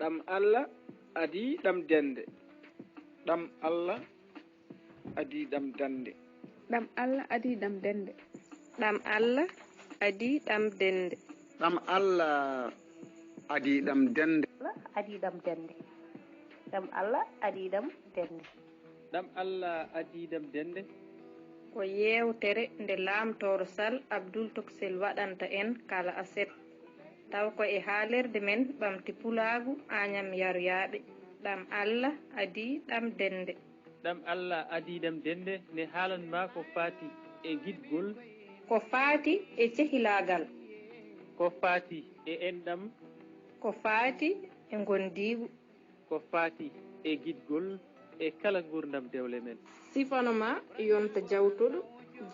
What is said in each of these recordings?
ɗam Allah adi ɗam dende. ɗam Allah adi ɗam dande. ɗam Allah adi ɗam dende. ɗam Allah adi ɗam dende. ɗam Allah adi ɗam dende. adi ɗam dende. ɗam Allah adi ɗam dende. ɗam Allah adi ɗam dende. ko yewtere nde laamtoro Sall Abdoul Toksel waɗanta en kala aset taw ko e haalerde men ɓamti pulaagu Agnam Yaroyaɓe. ɗam Allah adi ɗam dende. ɗam Allah adi ɗam dende ne haalanma ko faati e giɗgol, ko faati e cehilagal, ko faati e enɗam, ko faati e gondigu, ko faati e giɗgol e kala gurdam dewle men. sifanoma yonta jawtuɗo,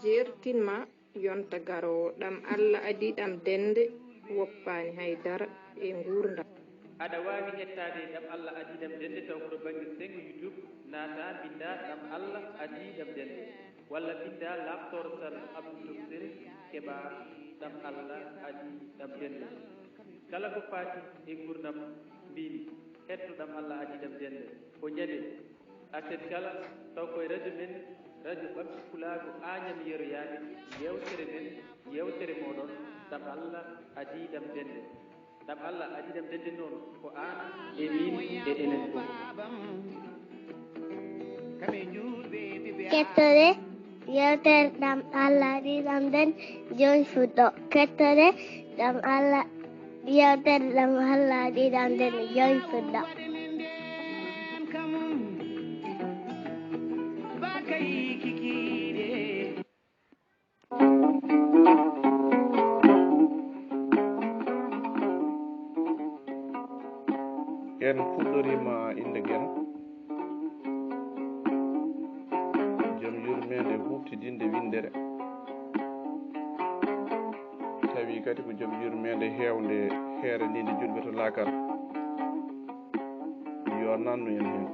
jertinma yonta garowo. ɗam Allah adi ɗam dende woppani haydara e gurdam. aɗa wawi hettade ɗam Allah adi ɗam dende taw koɗo banggue sengo YouTube naata binda ɗam Allah adi ɗam dende walla binda laamtoro Sall Abdoul Toksel keɓa ɗam Allah adi ɗam dende. kala ko faati e gurdam mbimi hetto ɗam Allah adi ɗam dende ko ñande aset kala taw koye radio men radio ɓamti pulaago Agnam Yaroyaɓe yewtere men yewtere moɗon ɗam Allah adi ɗam dende. ɗam Allah adi ɗam dende noon ko an e min e enen fof. kettore yewtere ɗam Allah adi ɗam dende joni fuɗɗo. kettore ɗam Allah yewtere ɗam Allah adi ɗam dende joni fuɗɗo. en puɗɗorima inde gueno joom yurmede huftidinde windere tawi kadi ko joom yurmede hewde heere ndinde julɓe to laakara yo nannu en hen.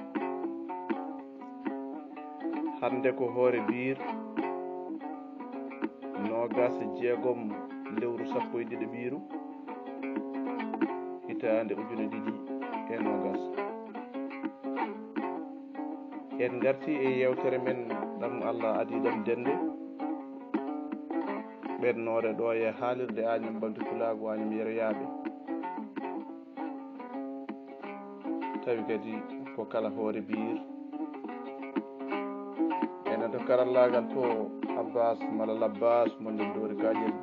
hande ko hoore biir nogas jeegom lewru sappo e ɗiɗi ɓiiru hitande ujune ɗiɗi e nogas. en garti e yewtere men ɗam Allah adi ɗam dende ɓennore ɗo e haalirde Agnam ɓamti pulaago Agnam Yaroyaɓe tawi kadi ko kala hoore biir enen to karallagal to Abbas Malal Abbas monde doori kaƴel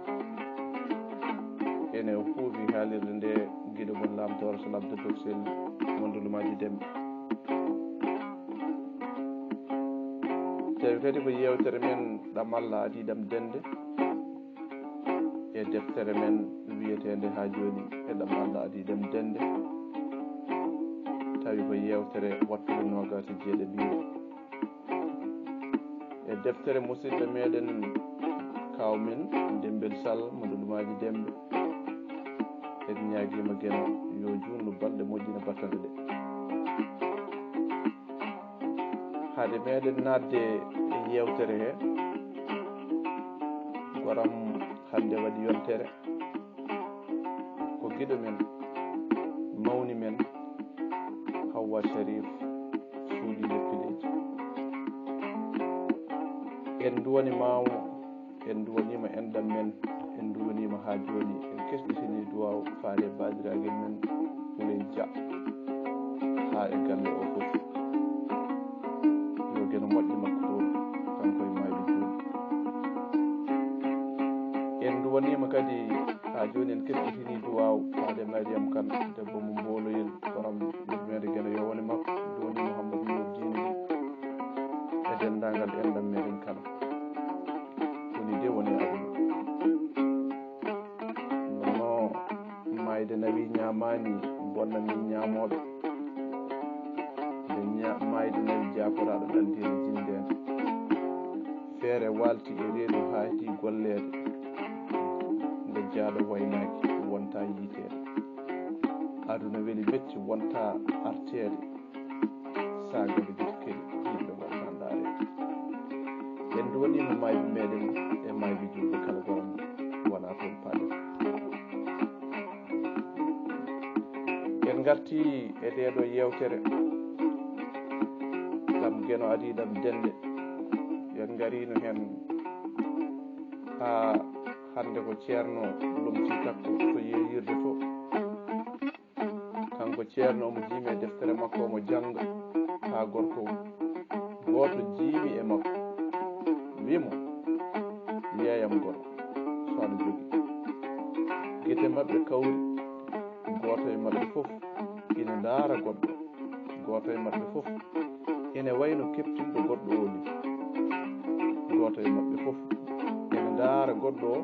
ene o huufi haalirde nde guiɗo mon laamtoro Sall Abdoul Toksel mondulumaji demɓe. tawi kadi ko yewtere men ɗam Allah adi ɗam dende e deftere men wiyetede ha joni e ɗam Allah adi ɗam dende tawi ko yewtere wattude nogas e jeeɗiɗi e deftere musidɗo meɗen kawmen Dembel Sall mondulumaji demɓe en ñaaguima gueno yo junnu balɗe moƴƴina battane ɗe. haade meɗen nadde e yewtere he goram hande waɗi yontere ko guiɗo men mawni men Hawwa Sharif suuɗi leppileji. en duwanimamo en duwanima enɗam men en duwanima ha joni en kesɗitini duwaw faade badiragel men Houleye Dia ha e galle o fof yo gueno moƴƴe makko to kanko e mayɓe joni. en duwanima kadi ha joni en kesɗitini duwaw faade Mariame Kane debbo mo mboloyel koram yurmede gueno yo wone makko doni Mouhamadou Nour Dine e dendagal enɗam meɗen kala woni de woni aduna. nonno mayde nawi ñamani bonnani ñamoɓe nde mayde nawi jakoraɗo ɗaldire jindede feere walti e reedu ha heti gollede nde jaaɗo waynaki wonta yiitede aduna weeli becci wonta artede sagade detkeli yimɓe wonta ndaarede. en duwanima mayɓe meɗen e mayɓe julɓe kala goram wona toon paaɗe. en en garti e ɗeɗo yewtere ɗam Gueno adi ɗam Dende en garino hen ha hande ko ceerno lomti takko to yeeyirde to kanko ceerno omo jiimi e deftere makko omo janga ha gorko goto jiimi e makko wimo yeeyam ngol so aɗa jogui guite mabɓe kawri goto e mabɓe foof ina ndaara goɗɗo goto e mabɓe foof ene wayno keptinɗo goɗɗo o ni goto e mabɓe foof ene ndaara goɗɗo o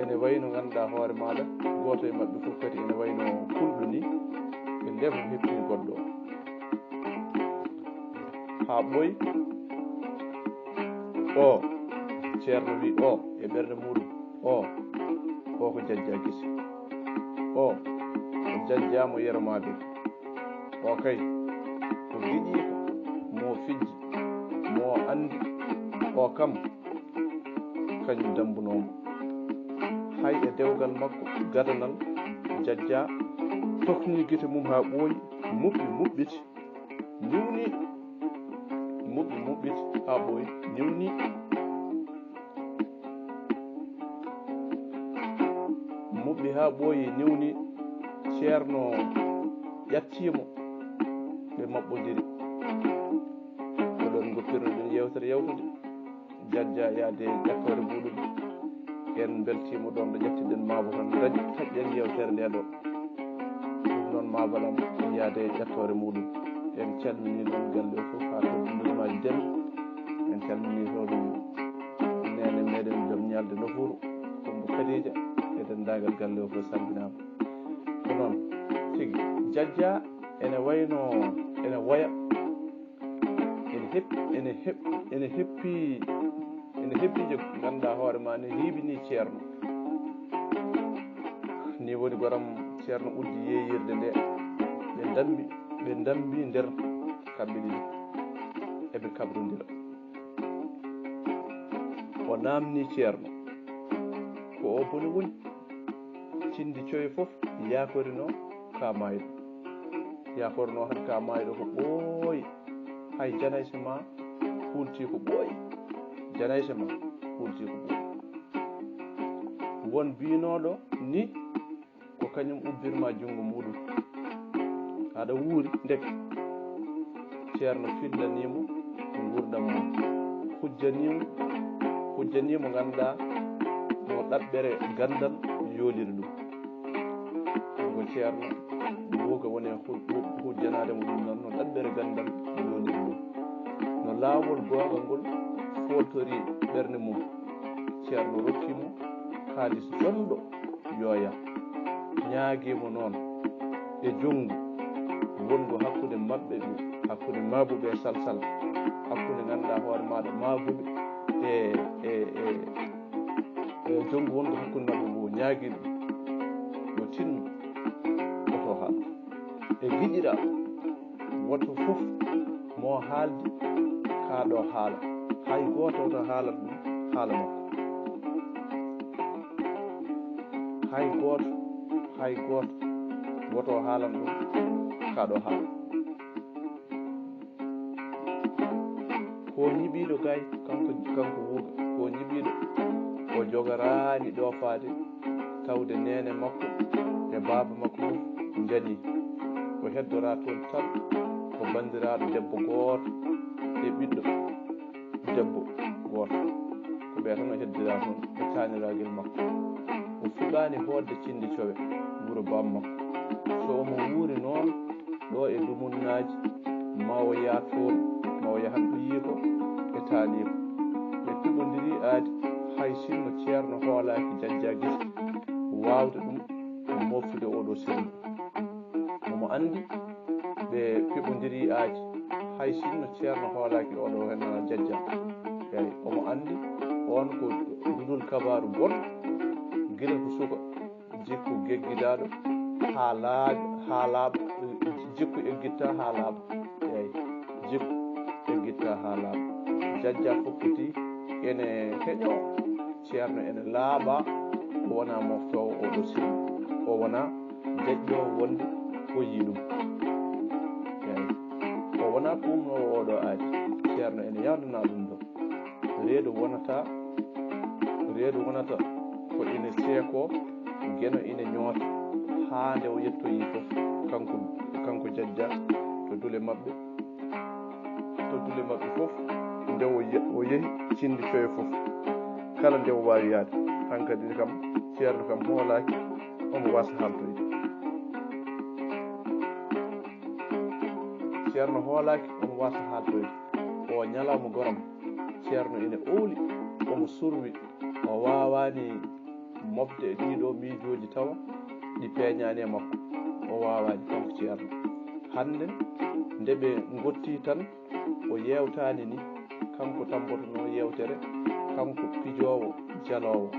ene wayno ganduɗa hoore maɗa goto e mabɓe foof kadi ene wayno kulɗo ni ɓe ndefa hettini goɗɗo o ha ɓoyi o ceerno wi o e ɓerde muɗum o ko jajja gisi o jajjamo yeromade o kay ko giƴiko mo fijji mo andi o kam kañum dambunomo hay e dewgal makko gadanal jajja tokni guite mum ha ɓooyi muɓɓiti niwni muɓɓiti ha ɓooyi niwni muɓɓi ha ɓooyi niwni ceerno ƴattimo ɓe maɓɓodiri oɗon goppirno ɗum yewtere yawtude jajja yaade ƴattore muɗum en beltimo ɗon ɗo ƴettiɗen mabo tan dañi taƴƴen yewtere nde ɗo ɗum noon mabalam yaade ƴattore muɗum en calmini noon galle o foof ha to ndurmaji den en calmini toon nene meɗen joom ñalde Nofuru Kumba Kadija e dendagal galle o fof salminama ko noon tigi jajja ene wayno ene woya ene heppije ganduɗa hoore ma ne hiibini ceerno ni woni goram ceerno uddi yeeyirde nde ɓe dambi nder kamɓe ɗiɗi eɓe kabrodira o namni ceerno ko o boni woni cindi coye foof yakorino ka mayɗo yakorino tan ka mayɗo ko ɓooyi hay janayse ma hulti ko ɓooyi janayse ma hulti ko ɓooyi won binoɗo ni ko kañum ubbirma jungo muɗum aɗa wuuri ndeke ceerno fillanimo gurdam mum hujjanimo ganduɗa no ɗaɓɓere gandal yooliri ɗum ko ceerno buuga woni hujjanade mo ɗum noon no ɗaɓɓere gandal yooliri ɗum no laawol gonga ngol foltori ɓernde mum ceerno rokkimo haalis jonɗo yooya ñaaguimo noon e jonggu wongo hakkude mabɓe ɗum hakkude mabuɓe salsal hakkude ganduɗa hoore maɗa mabuɓe e jonggu wongo hakkude mabɓe ngo ñaagui ɗum yo tinno oto haal e giƴiɗa woto foof mo haaldi kaɗo haala hay goto to haalat ɗum haala makko hay goto woto haalan ɗum kaɗo haala ko ñiɓiɗo gay kanko wuuga ko ñiɓiɗo o jogorani ɗofade tawde nene makko e baba makko jani ko heddora toon tan ko bandiraɗo debbo goto e ɓiɗɗo debbo goto ko ɓe tan o heddira toon e taniraguel makko o fuɗani hodde cindi cowe wuuro bammakko so omo wuuri noon ɗo e dumunnaji ma o yaha toon ma o yahan ɗo yii ko e taaniko ɓe piɓodiri aadi hay sinno ceerno hoolaki jajja gisi wawde ɗum moftude oɗo sirlu omo andi ɓe piɓodiri aadi hay sinno ceerno hoolaki oɗo hen jajja eyi omo andi on ko dudul kabaru goɗɗo guila ko suka jikku geggidaɗo ha laaɓa jikku eggitta ha laaɓa eyi jikku eggitta ha laaɓa jajja fokkiti ene heƴo ceerno ene laaɓa o wona moftowo oɗo sirlu o wona deƴƴo wonde ko o yi ɗum eyi o wona kumnowo oɗo aadi ceerno ene yawdana ɗum ɗo reedu wonata ko ine seeko geno ine ñoota haa nde o yettoyi fof kanko jajja to dule maɓɓe fof nde o yehi cindi coye fof kala nde o wawi yaade hankkadi kam ceerno kam hoolaki omo wasa haltoyde ceerno hoolaki omo wasa haltoyde o ñalawma goram ceerno ine owli omo surwi o wawani mofde ɗiɗo miijoji tawa ɗi peeñani e makko o wawani kanko ceerno hande nde ɓe gotti tan o yewtani ni kanko tambotono yewtere kanko pijowo jalowo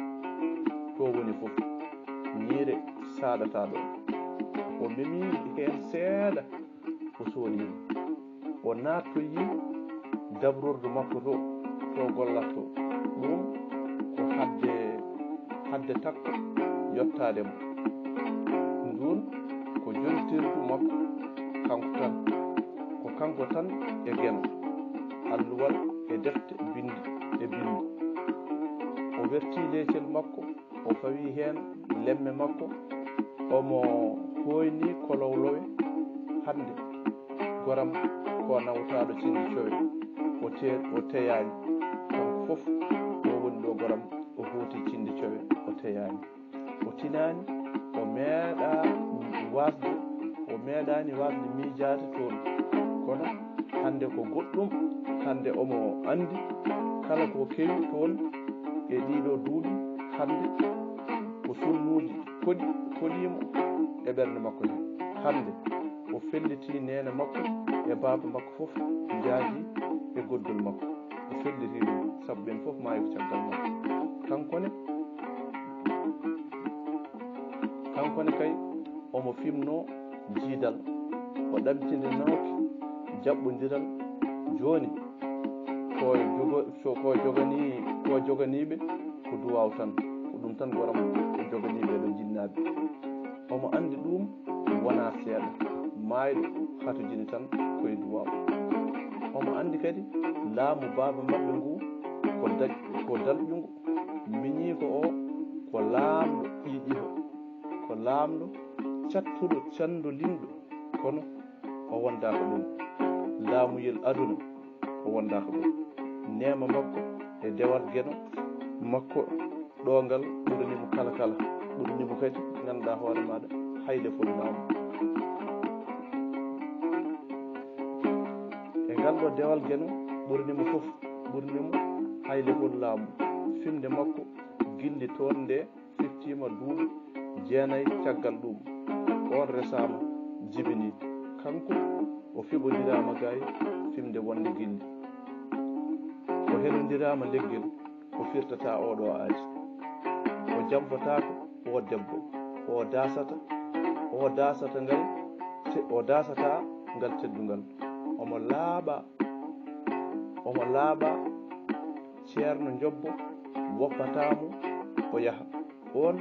to woni fof ñiire saɗata ɗo o memi hen seeɗa o soodima o nattoyi dabrorde makko to gollatto ɗum ko hadde takko yottademo ndun ko jontirdu makko kanko tan e geno alluwal e defte bindi o werti leecel makko o fawi hen lemme makko omo hoyni kolowlowe hande goram ko nawtaɗo cindi cowe o teyani kanko fof o woni ɗo goram o huuti cindi cowe o teyani o tinani o meeɗani wasde miijade toon kono hande ko goɗɗum hande omo andi kala ko kewi toon e ɗiɗo duuɓi hande ko sunnuji koɗimo e ɓernde makko he hande o felliti nene makko e baaba makko fof jaaji e goddol makko o felliti ɗum saabu ɓen fof maayi ko caggal makko kankone kay omo fimno jiidal o ɗamtinde nawki jaɓɓodiral joni ko joganiɓe ko duwaw tan ko ɗum tan goram ko joganiɓe ɗo jinnaɓe omo andi ɗum wona seeɗa mayɗo hatojini tan koye duwaw omo andi kadi laamu baaba mabɓe ngu ko dalƴugo miñi ko o ko laamɗo ƴiƴiho ko laamɗo cattuɗo candu limɗo kono o wondaka ɗum laamuyel aduna o wondaka ɗum nema makko e dewal gueno makko ɗongal ɓuranimo kala ɓuranimo kadi ganduɗa hoore maɗa hayde foti laamu e ngal ɗo dewal gueno ɓuranimo fof ɓuranimo hayde foti laamu fimde makko gilli toon nde fiftima duuɓi 9 caggal ɗum on resama jibini kanko o fiɓodirama gayi fimde wonde gilli o helodirama leggel o firtata oɗo aadi o jamfotako o debbo o dasata ngal teddugal omo laaɓa ceerno jobbo woppatamo o yaha on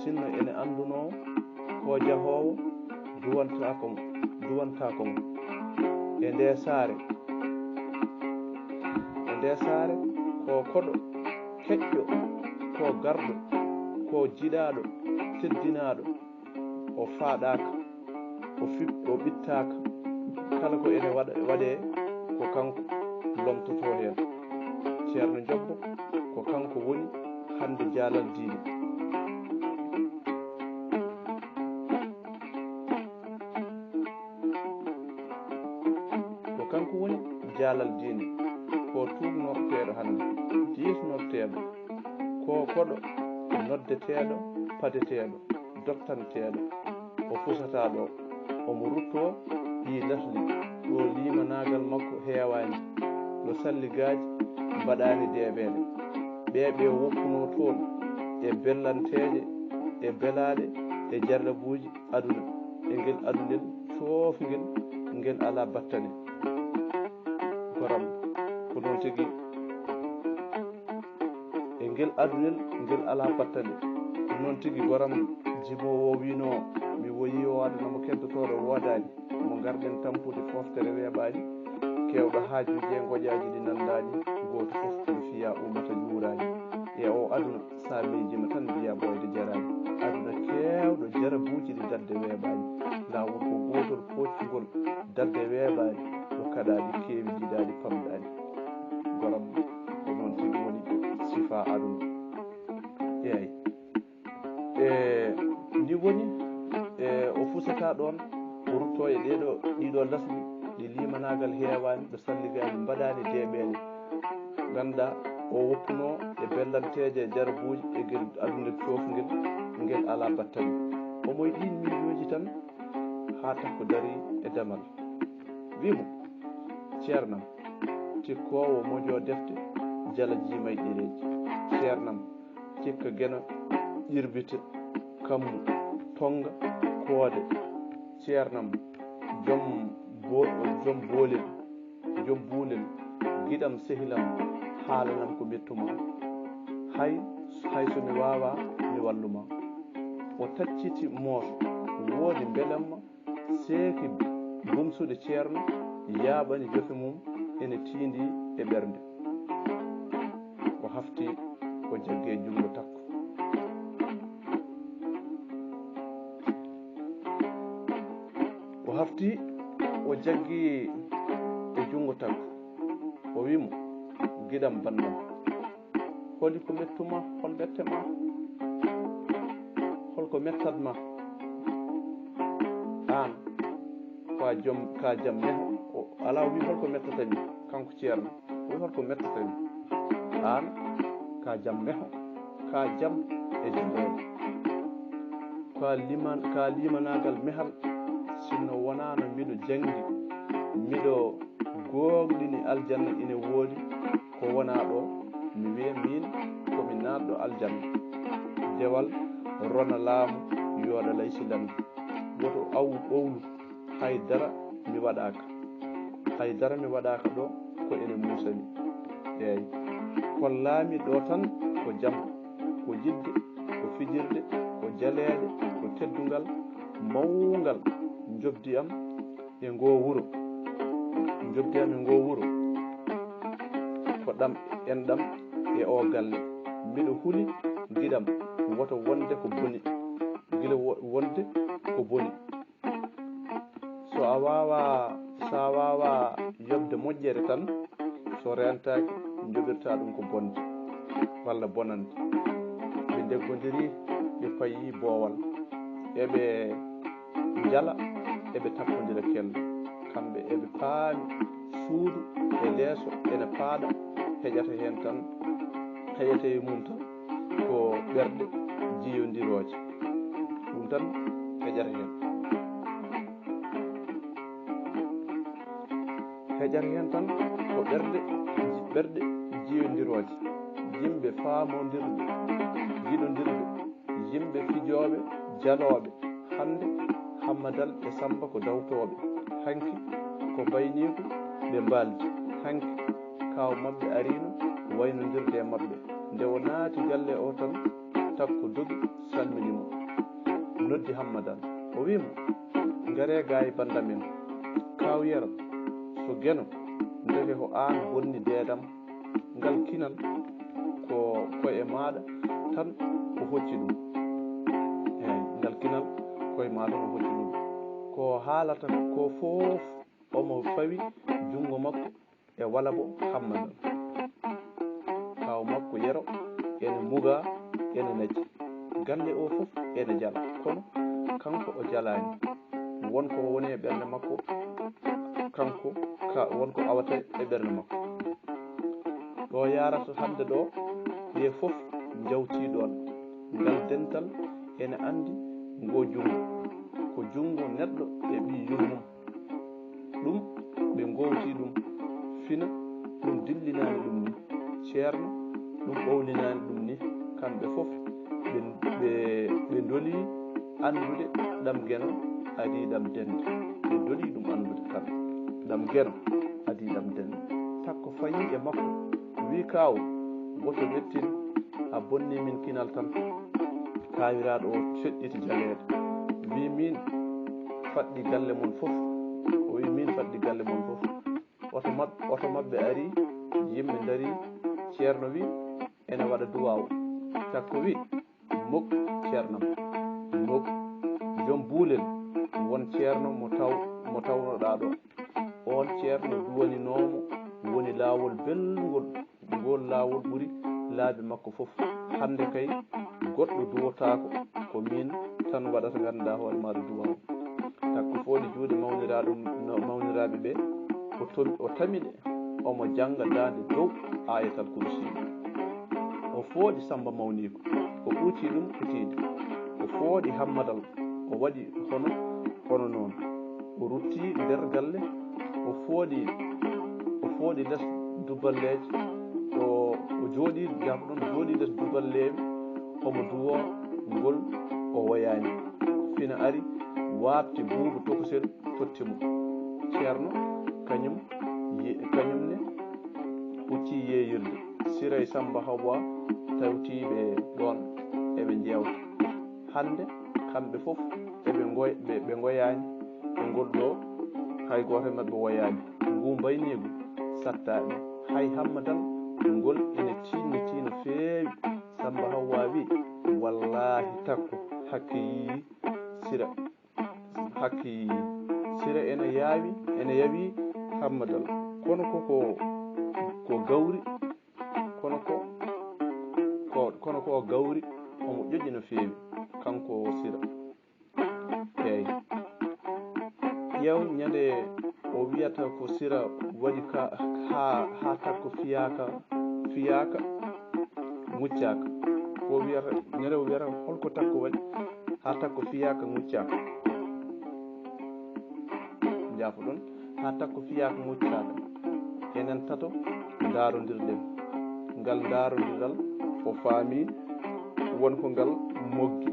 sinno ene anduno ko jahowo duwantako mo e nde saare ko koɗo keƴƴo ko garɗo ko jiɗaɗo teddinaɗo o faaɗaka o ɓittaka kala ko ene waɗe ko kanko lomtoto hen ceerno jobbo ko kanko woni hande jaalal diine jaalal diine ko tuubnorteɗo hande diisnorteɗo ko koɗo noddeteɗo padeteɗo dottanteɗo o fusata ɗo omo rutto ɗi lasli ɗo limanagal makko heewani ɗo salligaji mbaɗani deɓeɗe ɓeɓe woppuno toon e bellanteje e belaɗe e jarlabuji aduna e ngel adunel foofngel ngel ala battane goram ko noon tigi e ngel adunel ngel ala battane ko noon tigi goram jimowo wino mi woyi o aduna mo keddotore wodani mo garden tampude foftere weeɓani kewɗo haajuji e goƴaji ɗi nandaɗi goto foof kono fiya umata juurani e o aduna sa miijima tan mbiya ɓoyde jarani aduna kewɗo jarabuji ɗi dadde weeɓani lawol ko gotol poccugol dadde weeɓani ɗo kaɗaɗi kewi jiɗaɗi pamɗani goram ko noon tigi woni sifa aduna eyi ndi woni o fusata ɗon o rutto e ɗiɗo lasɗi ɗi limanagal heewani ɗo salligani mbaɗani deeɓede ganduɗa o woppuno e bellanteje e jarabuji e guel aduna cofguel nguel ala battani omo e ɗin miijoji tan ha takko dari e damal wimo ceernam tikkowo mojo defte jala jimay ɗereji ceernam cikka guena ƴirbite kammu tonga koode ceernam joom boolel joom buulel giɗam sehilam haalanam ko mettuma hay somi wawa mi walluma o tacciti mooto woodi belamma seeki bumsude ceerno yaaɓani jofe mum ene tiindi e ɓernde o hafti o jagge jungo takko o hafti o jaggi e jungo takko o wimo giɗam bandam holi ko mettuma hol mettema holko mettatma an ka jam neho ala wi holko mettatami kanko ceerno o wi holko mettatami an ka jam neho ka jam e jambode ka limanagal mehal sinno wonano miɗo jangi miɗo googɗini aljanna ine woodi ko wona ɗo mi wiya min komi naatɗo aljanna dewal rona laamu yooɗa laysilande woto owlu haydara mi waɗaka ɗo ko ene musami eyi kollami ɗo tan ko jam ko jidde ko fijirde ko jaleede ko teddugal mawgal jobdi am e ngo wuro ko ɗam enɗam e o galle mbiɗo huli giɗam woto wonde ko boni gila wonde ko boni sa wawa yobde moƴƴere tan so rentaki joɓirta ɗum ko bonde walla bonande ɓe deggodiri ɓe payi boowal eɓe jala eɓe tappodira kello kamɓe eɓe paami suudu e leeso ene paaɗa heƴate e mum tan ko ɓerɗe jiyodiroje ɗum tan heƴata hen tan ko ɓerɗe jiyodiroje yimɓe faamodirɓe jiɗodirɓe yimɓe fijoɓe jaloɓe hande hammadal e samba ko dawtoɓe hanki ko bayniku ɓe mbaldi hanki kaw mabɓe arino waynodirde e mabɓe nde o naati galle o tan takko dogi salminimo noddi hammadal o wimo ngare ga e bandamen kaw yeram so gueno deke ko an bonni deedam ngal kinal ko e maɗa tan o hocci ɗum eyi ngal kinal koye ma tan o hocci ɗum ko haalata ko foof omo fawi jungo makko e walabo hammadal kaw makko yero ene muga ene najji galle o foof ene jala kono kanko o jalani wonko woni e ɓernde makko kanko wonko awata e ɓernde makko ɗo yarata hande ɗo ɓe foof jawti ɗon ngal dental ene andi ngo jungo ko jungo neɗɗo e ɓi yummum ɗum ɓe gowti ɗum fina ɗum dillinani ɗum ni ceerno ɗum ɓowlinani ɗum ni kamɓe foof ɓe doli andude ɗam gueno adi ɗam dende ɓe doli ɗum andude tan ɗam gueno adi ɗam dende takko fayi e makko wi kaw woto wettin a bonni min kinal tan kawiraɗo o feƴƴiti jaleede wi min faɗɗi galle mon fof o wi min faɗɗi galle mon fof oto mabɓe ari yimɓe dari ceerno wi ene waɗa duwaw takko wi mok ceernam mok joom buulel won ceerno mo tawnoɗa ɗo on ceerno duwaninomo woni laawol belgol ngol laawol ɓuuri laabi makko fof hande kay goɗɗo duwotako ko min tan waɗata ganduɗa hoore maɗa duwaw takko fooɗi juuɗe mawniraɓe ɓe o tamine omo janga dande dow ayatal kursi o fooɗi Samba mawniko o ɓuuti ɗum ɓutiide o fooɗi Hammadal o waɗi hono noon o rutti nder galle o fooɗi less duballeje o jooɗi jaafa ɗum jooɗi less duballeɓe omo duwo ngol o woyani fina ari wabti buubu tokosel tottimo ceerno kañumne hucci yeeyirde Sira e Samba Hawa tawtiɓe ɗon eɓe jewta hande kamɓe fof ɓe goyani e ngol ɗo hay goto mabɓe woyani ngu mbaynigu sattaɓe hay Hammadal ngol ene tinni no feewi Samba Hawa wi wallahi takko hakke yi Sira ene yawi Hammadal kono ko gawri kono ko gawri omo ƴoƴi no feewi kanko Sira eyyi ƴeew ñande o wiyata ko Sira waɗi ka ha takko fiyaka muccaka o wiyata ñande o wiyata holko takko waɗi ha takko fiyaka muccaka jaafa ɗon ha takko fiyaka muccaka enen tato darodirɗen ngal darodiral o faami wonko ngal moggi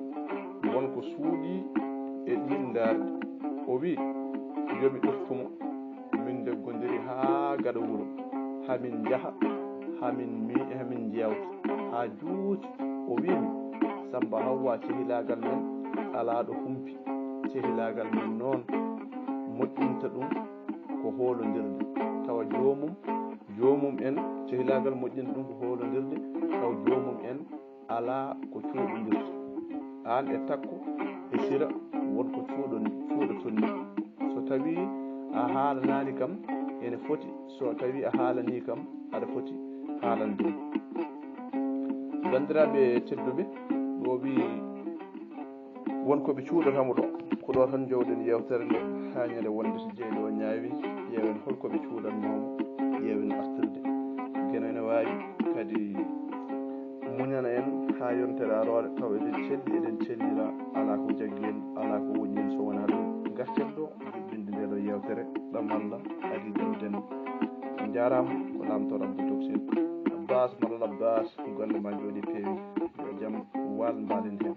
wonko suuɗi e ɗin darde o wi yomi ɗoftumo min deggodiri ha gaɗa wuuro hamin jaaha hamin jewta ha juuti o wimi Samba Hawa cehilagal men ala ɗo humpi cehilagal men noon moƴƴinta ɗum ko hoolodirde tawa jomum en cehilagal moƴƴinta ɗum ko hoolodirde tawa jomum en ala ko cuuɗodirta an e takko e Sira wonko cuuɗoton ni so tawi a haalanani kam ene foti so tawi a haalani kam aɗa foti haalande bandiraɓe tedduɓe ɗo wi wonkoɓe cuuɗotamo ɗo ko ɗo tan jowɗen yewtere nde ha ñande wonde so jeeɗi o ñaawi ƴeewen holkoɓe cuuɗannomo ƴeewen artirde gueno ene wawi kadi muñana en ha yontere arore taw eɗen cellira ala ko jaggi en ala ko woñi en so wona ɗum garten ɗo juɓɓinde nde ɗo yewtere ɗam Allah adi den jarama ko lamtor Abdou Toksin Abbas Malal Abbas golle ma jooɗi peewi yo jaam wal mbalen hen